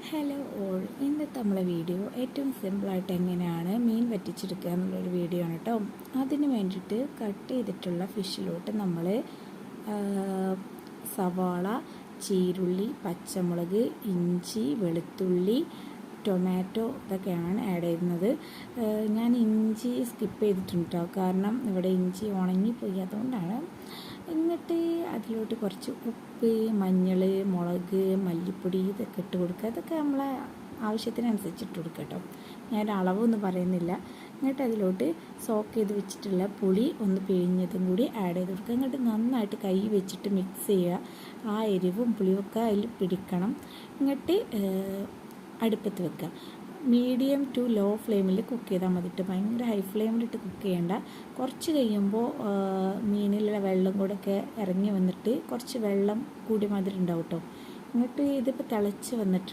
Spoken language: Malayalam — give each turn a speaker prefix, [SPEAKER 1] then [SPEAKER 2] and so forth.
[SPEAKER 1] ഹലോ ഓൾ, ഇന്നത്തെ നമ്മളെ വീഡിയോ ഏറ്റവും സിമ്പിളായിട്ട് എങ്ങനെയാണ് മീൻ വറ്റിച്ചെടുക്കുക എന്നുള്ളൊരു വീഡിയോ ആണ് കേട്ടോ. അതിന് വേണ്ടിയിട്ട് കട്ട് ചെയ്തിട്ടുള്ള ഫിഷിലോട്ട് നമ്മൾ സവാള, ചീരുള്ളി, പച്ചമുളക്, ഇഞ്ചി, വെളുത്തുള്ളി, ടൊമാറ്റോ ഇതൊക്കെയാണ് ആഡ് ചെയ്യുന്നത്. ഞാൻ ഇഞ്ചി സ്കിപ്പ് ചെയ്തിട്ടുണ്ട് കേട്ടോ, കാരണം ഇവിടെ ഇഞ്ചി ഉണങ്ങിപ്പോയി, അതുകൊണ്ടാണ്. എന്നിട്ട് അതിലോട്ട് കുറച്ച് ഉപ്പ്, മഞ്ഞൾ, മുളക്, മല്ലിപ്പൊടി ഇതൊക്കെ ഇട്ട് കൊടുക്കുക. ഇതൊക്കെ നമ്മളെ ആവശ്യത്തിനനുസരിച്ച് ഇട്ട് കൊടുക്കുക കേട്ടോ. ഞാൻ അളവൊന്നും പറയുന്നില്ല. എന്നിട്ട് അതിലോട്ട് സോക്ക് ചെയ്ത് വെച്ചിട്ടുള്ള പുളി ഒന്ന് പിഴിഞ്ഞതും കൂടി ആഡ് ചെയ്ത് കൊടുക്കുക. എന്നിട്ട് നന്നായിട്ട് കൈ വെച്ചിട്ട് മിക്സ് ചെയ്യുക. ആ എരിവും പുളിയൊക്കെ അതിൽ പിടിക്കണം. എന്നിട്ട് അടുപ്പത്ത് വെക്കുക. മീഡിയം ടു ലോ ഫ്ലെയിമിൽ കുക്ക് ചെയ്താൽ മതിയിട്ട്, ഭയങ്കര ഹൈ ഫ്ലെയിമിലിട്ട് കുക്ക് ചെയ്യേണ്ട. കുറച്ച് കഴിയുമ്പോൾ മീനിലുള്ള വെള്ളം കൂടെ ഒക്കെ ഇറങ്ങി വന്നിട്ട് കുറച്ച് വെള്ളം കൂടി മാതിരി ഉണ്ടാവും കേട്ടോ. എന്നിട്ട് ഇതിപ്പോൾ തിളച്ച് വന്നിട്ട്